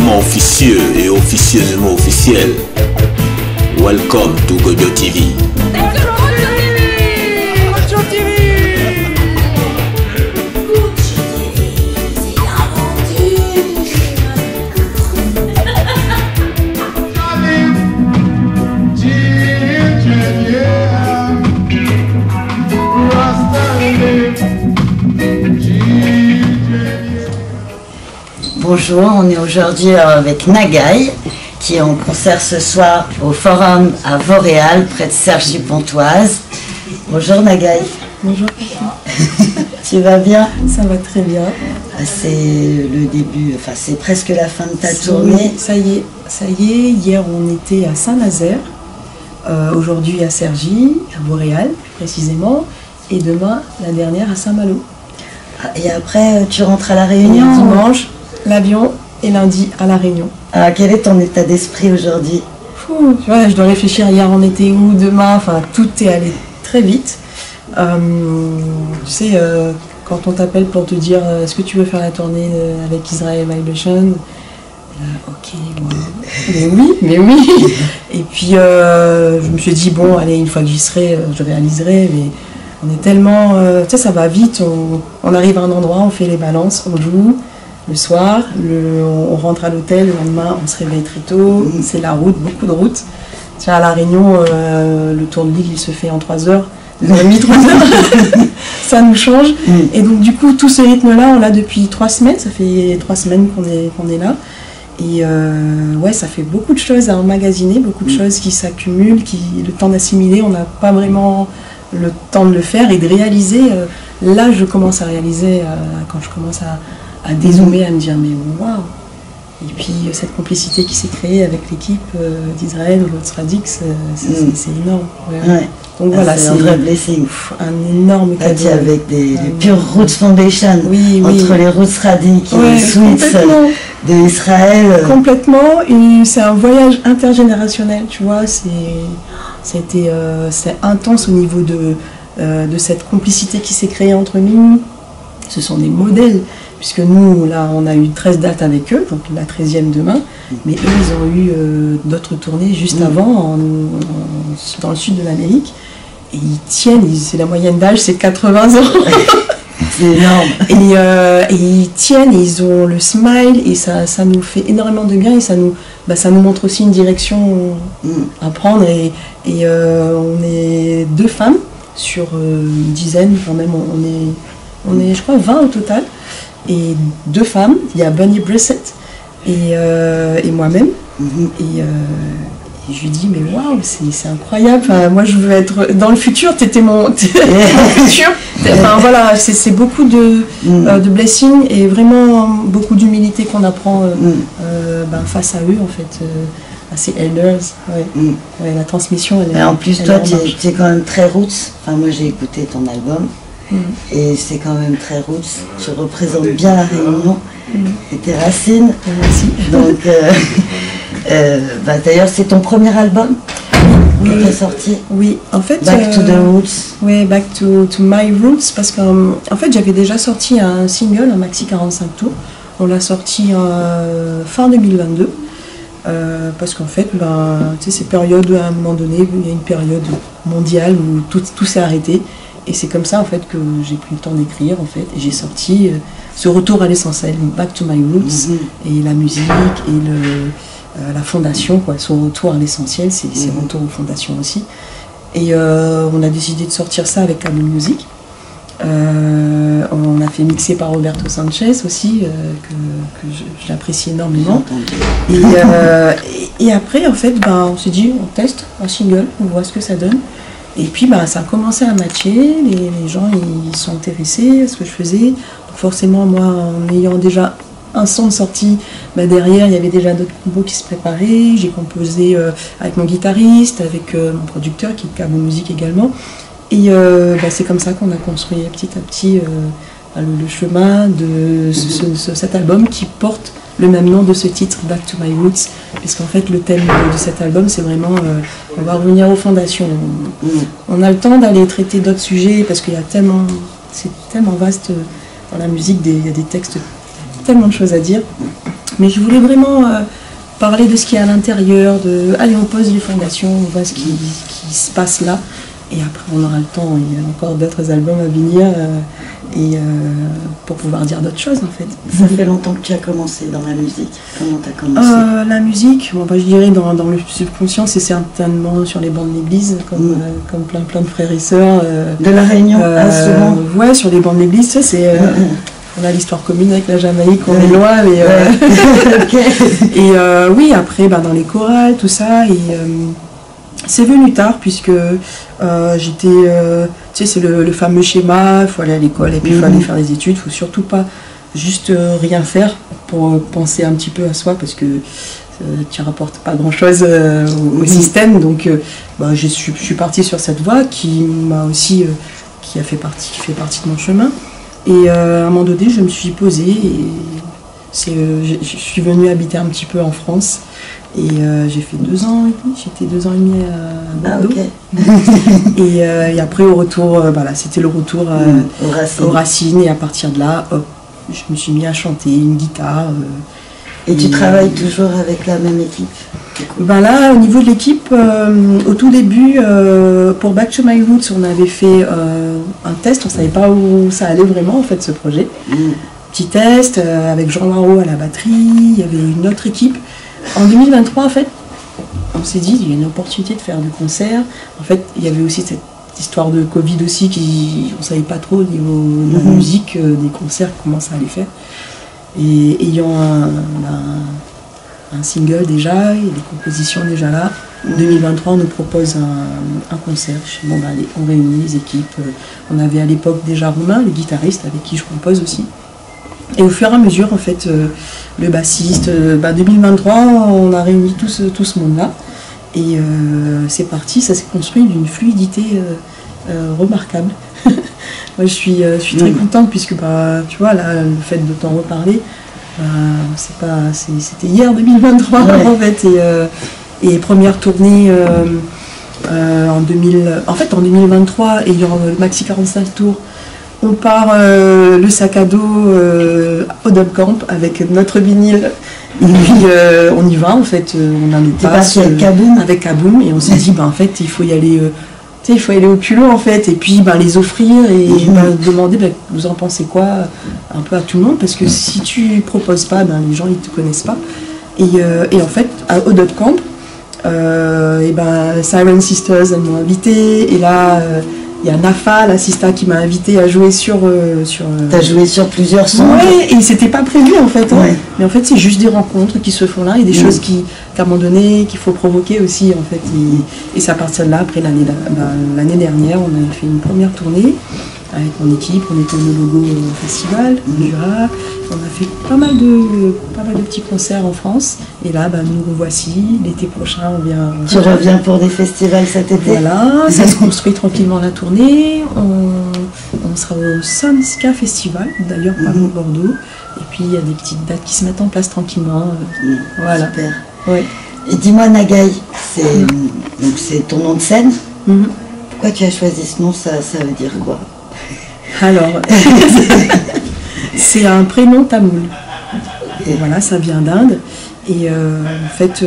officiellement officieux et officieusement officiel. Welcome to Gojo TV. Bonjour, on est aujourd'hui avec Nagaï qui est en concert ce soir au Forum à Vauréal, près de Cergy-Pontoise. Bonjour Nagaï. Bonjour. Tu vas bien? Ça va très bien. C'est le début, enfin c'est presque la fin de ta tournée. Ça y est. Hier on était à Saint-Nazaire, aujourd'hui à Cergy, à Vauréal précisément, et demain la dernière à Saint-Malo. Et après tu rentres à La Réunion? Dimanche, l'avion, et lundi à La Réunion. Alors quel est ton état d'esprit aujourd'hui? Tu vois, je dois réfléchir, hier on était où, demain, enfin tout est allé très vite. Tu sais, quand on t'appelle pour te dire est-ce que tu veux faire la tournée avec Israel Vibration, ok, mais oui. Et puis je me suis dit bon, allez, une fois que j'y serai, je réaliserai, mais on est tellement, tu sais, ça va vite, on arrive à un endroit, on fait les balances, on joue. Le soir, on rentre à l'hôtel, le lendemain on se réveille très tôt, c'est la route, beaucoup de route. Tu vois, à La Réunion, le tour de l'île il se fait en 3 heures, 2h30, 3 heures, ça nous change. Et donc du coup, tout ce rythme-là, on l'a depuis 3 semaines, ça fait 3 semaines qu'on est là. Et ouais, ça fait beaucoup de choses à emmagasiner, beaucoup de choses qui s'accumulent, le temps d'assimiler, on n'a pas vraiment le temps de le faire et de réaliser. Là, je commence à réaliser, quand je commence à dézoomer, à me dire mais waouh! Et puis cette complicité qui s'est créée avec l'équipe d'Israël ou l'autre Radix, c'est énorme. Ouais. Donc voilà, c'est un vrai blessing. Un énorme cadeau. Avec des pure Roots Foundation, entre les Roots Radix et les Sweets d'Israël. Complètement, c'est un voyage intergénérationnel, tu vois, c'est intense au niveau de cette complicité qui s'est créée entre nous. Ce sont des modèles, puisque nous, là, on a eu 13 dates avec eux, donc la 13e demain, mais eux, ils ont eu d'autres tournées juste avant, dans le sud de l'Amérique, et ils tiennent, la moyenne d'âge, c'est 80 ans. C'est énorme. Et ils tiennent, et ils ont le smile, et ça nous fait énormément de bien, et ça nous montre aussi une direction à prendre, et on est 2 femmes sur une dizaine, quand même, on est, je crois, 20 au total, et 2 femmes, il y a Bunny Brissett et moi-même, et je lui dis, mais waouh, c'est incroyable, enfin, moi je veux être dans le futur, t'étais mon futur, enfin voilà, c'est beaucoup de blessings et vraiment beaucoup d'humilité qu'on apprend face à eux en fait, à ces elders, ouais, la transmission elle est. En plus toi tu es quand même très roots, enfin moi j'ai écouté ton album. Et c'est quand même très roots, tu représentes bien La Réunion et tes racines. Merci. Donc, d'ailleurs, c'est ton premier album que tu as sorti? Oui, en fait. Back to the Roots. Oui, Back to my Roots, parce qu'en fait, j'avais déjà sorti un single, un maxi 45 tours. On l'a sorti fin 2022. Parce qu'en fait, tu sais, ces périodes, à un moment donné, il y a une période mondiale où tout s'est arrêté. Et c'est comme ça en fait que j'ai pris le temps d'écrire en fait. Et j'ai sorti ce retour à l'essentiel, Back to my Roots, et la musique et la fondation, quoi. Son retour à l'essentiel, c'est retour aux fondations aussi. Et on a décidé de sortir ça avec Cable Music. On a fait mixer par Roberto Sanchez aussi, que j'apprécie énormément. Et après en fait, on s'est dit on teste un single, on voit ce que ça donne. Et puis ça a commencé à matcher, les gens ils sont intéressés à ce que je faisais. Donc forcément moi en ayant déjà un son de sortie, derrière il y avait déjà d'autres compos qui se préparaient. J'ai composé avec mon guitariste, avec mon producteur qui est Cabo Musique également. Et c'est comme ça qu'on a construit petit à petit le chemin de cet album qui porte le même nom de ce titre, Back to my Roots, puisqu'en fait le thème de cet album c'est vraiment on va revenir aux fondations. On a le temps d'aller traiter d'autres sujets parce qu'il y a tellement, c'est tellement vaste dans la musique, il y a des textes, tellement de choses à dire. Mais je voulais vraiment parler de ce qu'il y a à l'intérieur, allez, on pose les fondations, on voit ce qui se passe là. Et après, on aura le temps, il y a encore d'autres albums à venir pour pouvoir dire d'autres choses en fait. Ça fait longtemps que tu as commencé dans la musique. Comment tu as commencé? La musique, bon, je dirais dans le subconscient, c'est certainement sur les bancs de l'église, comme plein de frères et sœurs. De la Réunion, souvent. Ouais, sur les bancs de l'église, tu sais, c'est... On a l'histoire commune avec la Jamaïque, on est loin, mais... Okay. Et oui, après, dans les chorales, tout ça, et... c'est venu tard puisque j'étais, tu sais, c'est le fameux schéma, il faut aller à l'école et puis il faut aller faire des études, il ne faut surtout pas juste rien faire pour penser un petit peu à soi parce que tu ne rapportes pas grand chose au système. Donc je suis partie sur cette voie qui m'a aussi, qui fait partie de mon chemin. Et à un moment donné, je me suis posée et je suis venue habiter un petit peu en France. Et j'ai fait 2 ans et demi, j'étais 2 ans et demi à Bordeaux. Okay. et après au retour, là c'était le retour aux racines. Et à partir de là, hop, je me suis mis à chanter une guitare. Et tu travailles toujours avec la même équipe? Là, au niveau de l'équipe, au tout début, pour Back to My Roots, on avait fait un test, on ne savait pas où ça allait vraiment en fait ce projet. Petit test avec Jean Waro à la batterie, il y avait une autre équipe. En 2023, en fait, on s'est dit il y a une opportunité de faire du concert. En fait, il y avait aussi cette histoire de Covid aussi, on ne savait pas trop au niveau de la musique, des concerts, comment ça allait faire. Et ayant un single déjà, et des compositions déjà là, en 2023, on nous propose un concert. Je dis, allez, on réunit les équipes. On avait à l'époque déjà Romain, le guitariste, avec qui je compose aussi. Et au fur et à mesure, en fait, le bassiste, 2023, on a réuni tout ce monde-là. Et c'est parti, ça s'est construit d'une fluidité remarquable. Moi, je suis très contente, puisque, tu vois, là, le fait de t'en reparler, c'était hier 2023, en fait. Et première tournée en 2023, ayant le Maxi 45 tours, on part le sac à dos au Dub Camp avec notre vinyle et puis on y va en fait, on a nos passes avec Kaboom et on s'est dit en fait il faut y aller, il faut aller au culot en fait et puis les offrir et demander vous en pensez quoi un peu à tout le monde parce que si tu proposes pas les gens ils te connaissent pas et en fait au Dub Camp Siren Sisters elles m'ont invité et là il y a Nafa, la Sista, qui m'a invité à jouer sur... T'as joué sur plusieurs sons? Ouais, et c'était pas prévu en fait. Ouais. Mais en fait, c'est juste des rencontres qui se font là et des choses qu'à un moment donné, qu'il faut provoquer aussi en fait. Et c'est à partir de là, après l'année dernière, on a fait une première tournée avec mon équipe, on était au logo festival, au Jura. On a fait pas mal de petits concerts en France. Et là, nous revoici. L'été prochain, on vient... Tu reviens pour des festivals cet été? Voilà, ça se construit tranquillement la tournée. On sera au Sunska Festival, d'ailleurs par Bordeaux. Et puis, il y a des petites dates qui se mettent en place tranquillement. Voilà. Super. Ouais. Et dis-moi, Nagaï, c'est ton nom de scène? Pourquoi tu as choisi ce nom? Ça veut dire quoi? Alors, c'est un prénom tamoul. Et voilà, ça vient d'Inde. Et en fait,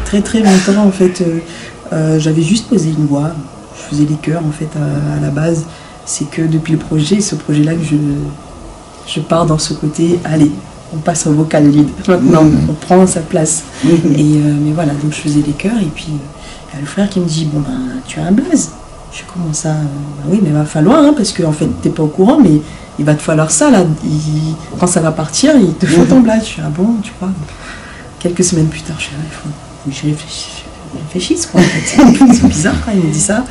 très très longtemps, en fait, j'avais juste posé une voix. Je faisais les chœurs, en fait, à la base. C'est que depuis ce projet-là, que je pars dans ce côté, allez, on passe au vocal lead. Maintenant, on prend sa place. Mais voilà, donc je faisais les chœurs. Et puis, il y a le frère qui me dit, tu as un blaze. Je commence ça, oui, mais il va falloir, parce qu'en fait, t'es pas au courant, mais il va te falloir ça, là. Quand ça va partir, il te faut ton blaze. Je suis, bon, tu crois? Quelques semaines plus tard, je réfléchis, quoi, en fait. C'est bizarre, quand il me dit ça.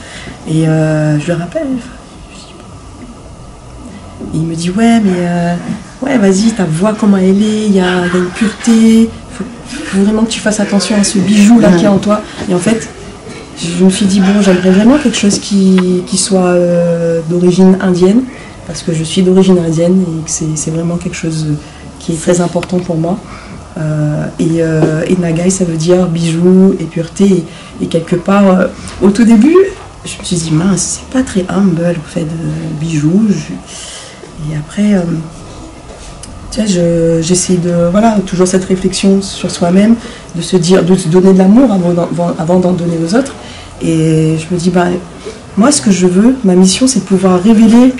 Et je le rappelle. Et il me dit, ouais, mais vas-y, ta voix, comment elle est, il y a une pureté, faut vraiment que tu fasses attention à ce bijou, là, qui est en toi. Et en fait, je me suis dit, j'aimerais vraiment quelque chose qui soit d'origine indienne, parce que je suis d'origine indienne et que c'est vraiment quelque chose qui est très important pour moi. Et Nagaï, ça veut dire bijou et pureté. Et quelque part, au tout début, je me suis dit, mince, c'est pas très humble, en fait, bijou. Et après, tu sais, j'essaie de, voilà, toujours cette réflexion sur soi-même, de se dire, de se donner de l'amour avant d'en donner aux autres. Et je me dis, bah, moi, ce que je veux, ma mission, c'est de pouvoir révéler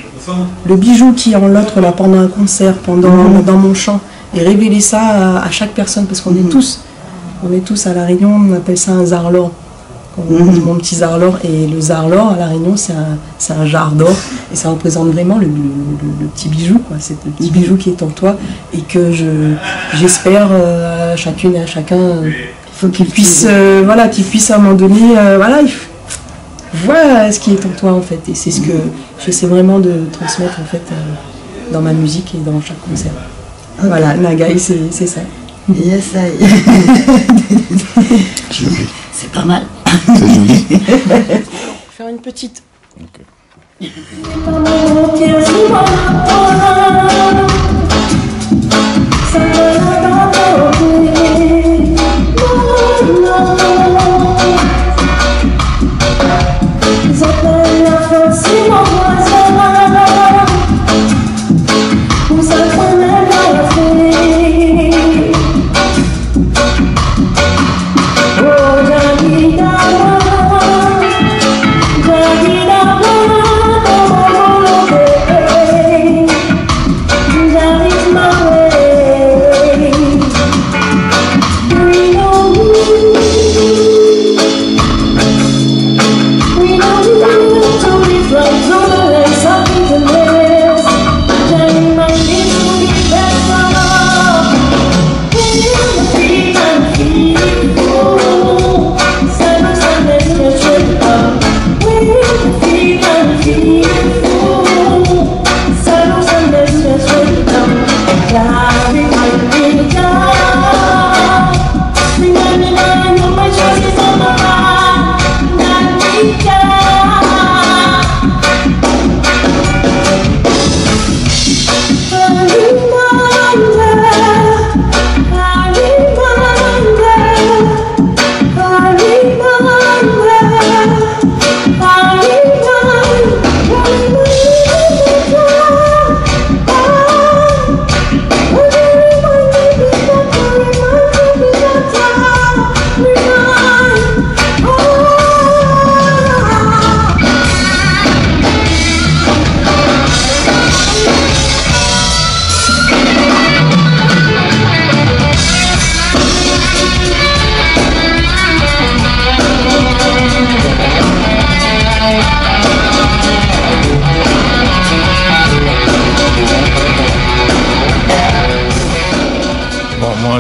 le bijou qui est en l'autre là pendant un concert, dans mon chant, et révéler ça à chaque personne, parce qu'on est tous à La Réunion, on appelle ça un zarlor. Mon petit zarlor, et le zarlor à La Réunion, c'est un jar d'or, et ça représente vraiment le petit bijou, quoi. C'est le petit bijou qui est en toi, et que j'espère à chacune et à chacun, faut qu'il puisse, voilà, qu'il puisse à un moment donné, voilà, vois ce qui est en toi en fait, et c'est ce que j'essaie vraiment de transmettre en fait dans ma musique et dans chaque concert. Voilà, Nagaï, c'est ça. Yes, I. Joli. C'est pas mal. C'est joli. Faire une petite. Okay.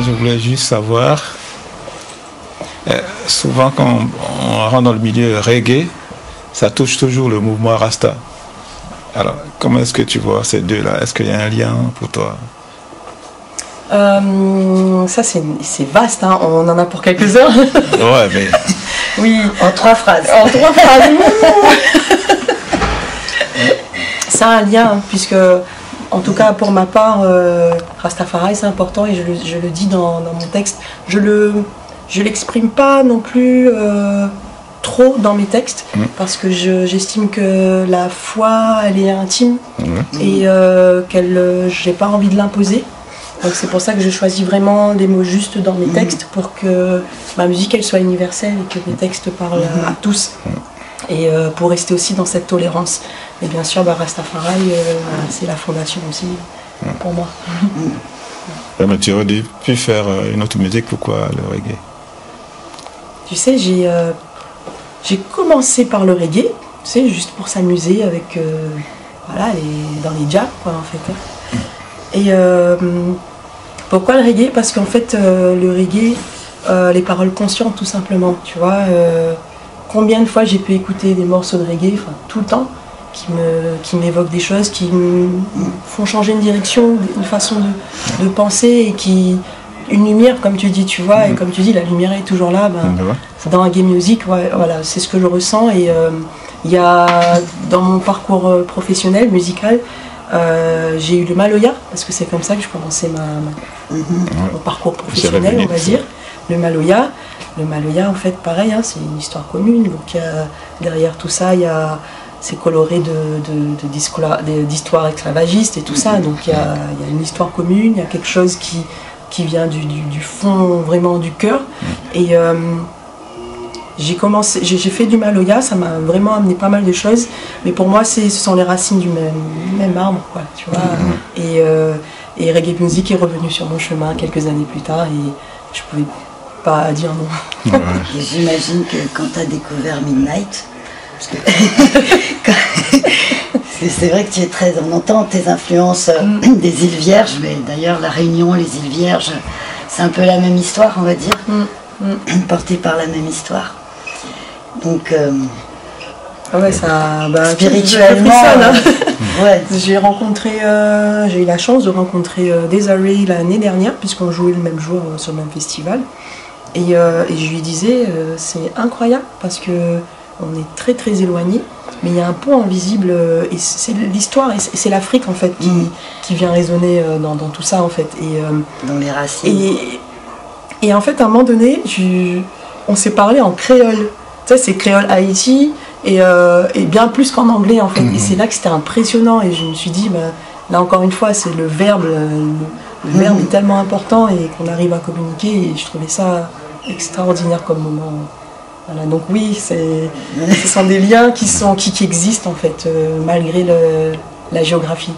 Je voulais juste savoir, souvent quand on rentre dans le milieu reggae, ça touche toujours le mouvement Rasta. Alors, comment est-ce que tu vois ces deux-là? Est-ce qu'il y a un lien pour toi? Ça c'est vaste, hein. On en a pour quelques heures. Ouais, mais... Oui, en 3 phrases. En 3 phrases. Ça a un lien, hein, puisque... En tout cas, pour ma part, Rastafari, c'est important et je le dis dans mon texte. Je l'exprime pas non plus trop dans mes textes parce que j'estime que la foi, elle est intime et j'ai pas envie de l'imposer. Donc c'est pour ça que je choisis vraiment les mots justes dans mes textes pour que ma musique, elle soit universelle et que mes textes parlent à tous. Et pour rester aussi dans cette tolérance. Et bien sûr, Rastafari, c'est la fondation aussi pour moi. Mais tu aurais pu faire une autre musique, pourquoi le reggae? Tu sais, j'ai commencé par le reggae, tu sais, juste pour s'amuser avec, voilà, dans les jams, quoi, en fait. Et pourquoi le reggae? Parce qu'en fait, le reggae, les paroles conscientes, tout simplement, tu vois. Combien de fois j'ai pu écouter des morceaux de reggae, enfin, tout le temps, qui m'évoquent des choses, qui me font changer une direction, une façon de penser, et une lumière, comme tu dis, tu vois, et comme tu dis, la lumière est toujours là. Dans la game music, ouais, voilà, c'est ce que je ressens. Et il y a, dans mon parcours professionnel, musical, j'ai eu le Maloya, parce que c'est comme ça que je commençais mon parcours professionnel, on va dire. Le Maloya. Le Maloya, en fait, pareil, hein, c'est une histoire commune. Donc, derrière tout ça, il y a c'est coloré d'histoires esclavagistes et tout ça. Donc il y a une histoire commune, il y a quelque chose qui vient du fond, vraiment du cœur. Et j'ai fait du maloya, ça m'a vraiment amené pas mal de choses. Mais pour moi, ce sont les racines du même arbre, quoi, tu vois. Et reggae music est revenu sur mon chemin quelques années plus tard et je pouvais pas dire non. Ouais. J'imagine que quand tu as découvert Midnight, c'est vrai que tu es très, on entend tes influences des îles Vierges, mais d'ailleurs la Réunion, les îles Vierges, c'est un peu la même histoire, on va dire, portée par la même histoire. Donc ouais, ça, spirituellement, ouais. J'ai eu la chance de rencontrer Desiree l'année dernière, puisqu'on jouait le même jour sur le même festival. Et je lui disais, c'est incroyable parce que on est très très éloignés, mais il y a un pont invisible et c'est l'histoire et c'est l'Afrique en fait qui vient résonner dans tout ça en fait. Et, dans les racines. Et en fait à un moment donné, on s'est parlé en créole. Tu sais, c'est créole Haïti et bien plus qu'en anglais en fait. Et c'est là que c'était impressionnant et je me suis dit, là encore une fois, c'est le verbe. Le verbe est tellement important et qu'on arrive à communiquer et je trouvais ça extraordinaire comme moment. Voilà, donc oui, ce sont des liens qui existent en fait, malgré la géographie.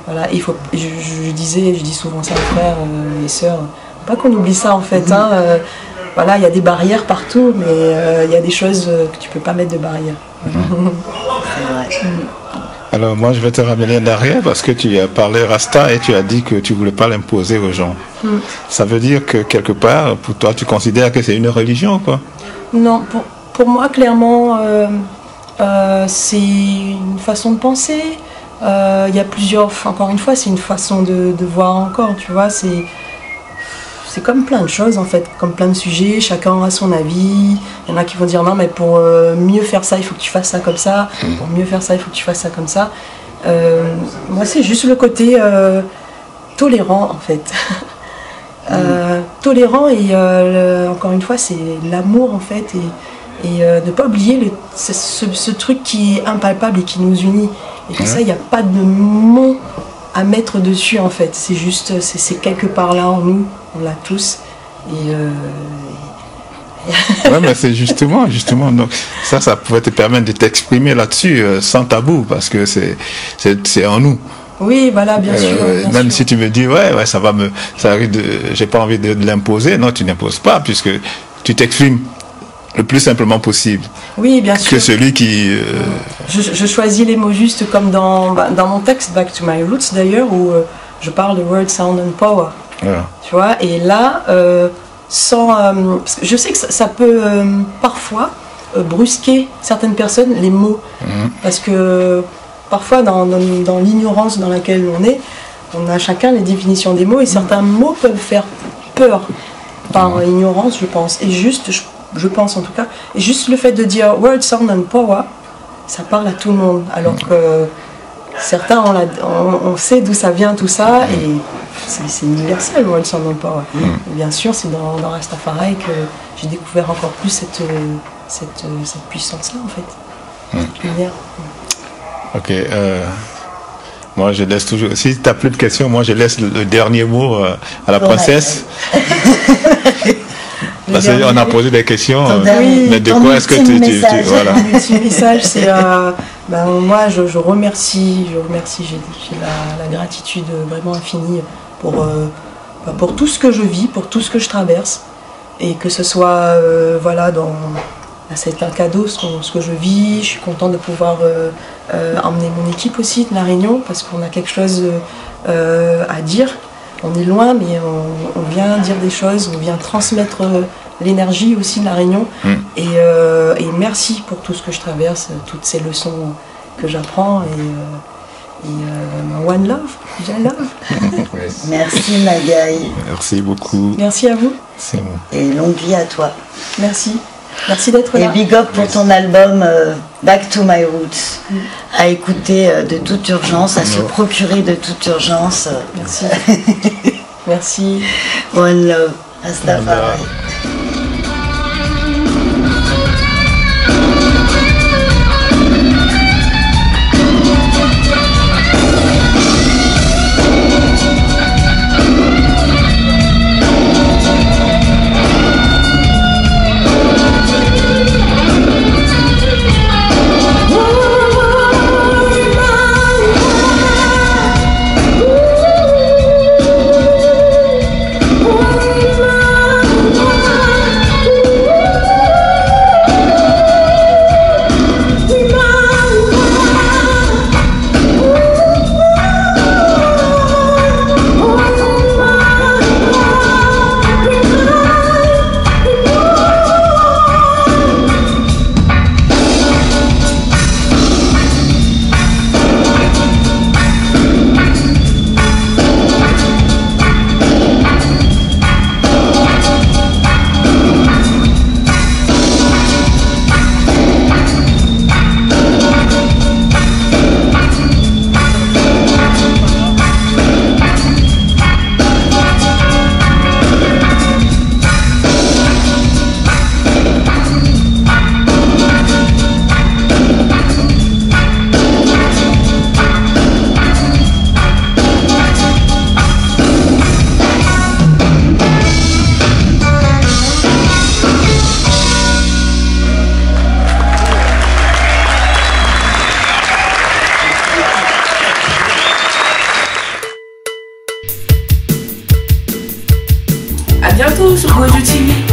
Voilà, je dis souvent ça aux frères et sœurs, pas qu'on oublie ça en fait. Voilà, il y a des barrières partout, mais il y a des choses que tu peux pas mettre de barrières. C'est vrai. Alors moi je vais te ramener en arrière parce que tu as parlé Rasta et tu as dit que tu ne voulais pas l'imposer aux gens. Ça veut dire que quelque part, pour toi, tu considères que c'est une religion, quoi? Non, pour moi clairement, c'est une façon de penser. Il y a plusieurs, encore une fois, c'est une façon de voir encore, tu vois, c'est comme plein de choses en fait, comme plein de sujets, chacun a son avis. Il y en a qui vont dire non mais pour mieux faire ça il faut que tu fasses ça comme ça, pour mieux faire ça il faut que tu fasses ça comme ça. Moi c'est juste le côté tolérant en fait. Tolérant et encore une fois c'est l'amour en fait et ne pas oublier ce truc qui est impalpable et qui nous unit. Et tout ça il n'y a pas de mots à mettre dessus en fait, c'est juste, c'est quelque part là en nous, on l'a tous. Ouais, mais c'est justement, donc ça pourrait te permettre de t'exprimer là-dessus sans tabou, parce que c'est en nous. Oui, voilà, bien sûr. Même si tu me dis, ouais, ça arrive j'ai pas envie de l'imposer, non, tu n'imposes pas, puisque tu t'exprimes le plus simplement possible. Oui, bien sûr. Que celui qui... Je choisis les mots justes comme dans mon texte Back to My Roots d'ailleurs, où je parle de Word, Sound and Power. Voilà. Tu vois, et là, parce que je sais que ça peut parfois brusquer certaines personnes, les mots. Parce que parfois, dans l'ignorance dans laquelle on a chacun les définitions des mots, et certains mots peuvent faire peur par ignorance, je pense. Et juste... Je pense en tout cas, et juste le fait de dire Word, Sound and Power, ça parle à tout le monde, alors que certains, on sait d'où ça vient tout ça, et c'est universel, Word, Sound and Power. Et bien sûr, c'est dans Rastafari que j'ai découvert encore plus cette puissance-là, en fait, cette lumière. Ok, moi je laisse toujours, si tu n'as plus de questions, moi je laisse le dernier mot à la princesse. Parce qu'on a posé des questions, mais de quoi est-ce que tu voilà. Mon petit message, c'est moi je remercie, j'ai la gratitude vraiment infinie pour tout ce que je vis, pour tout ce que je traverse, et que ce soit voilà, c'est un cadeau ce que je vis. Je suis contente de pouvoir emmener mon équipe aussi de La Réunion, parce qu'on a quelque chose à dire. On est loin, mais on vient dire des choses, on vient transmettre l'énergie aussi de La Réunion. Et merci pour tout ce que je traverse, toutes ces leçons que j'apprends. Et one love, I love. Merci Nagaï. Merci beaucoup. Merci à vous. C'est bon. Et longue vie à toi. Merci. Merci d'être là. Et big up pour ton album Back to My Roots, à écouter de toute urgence, à se procurer de toute urgence. Merci. Merci. One love. Rastafari. Amen.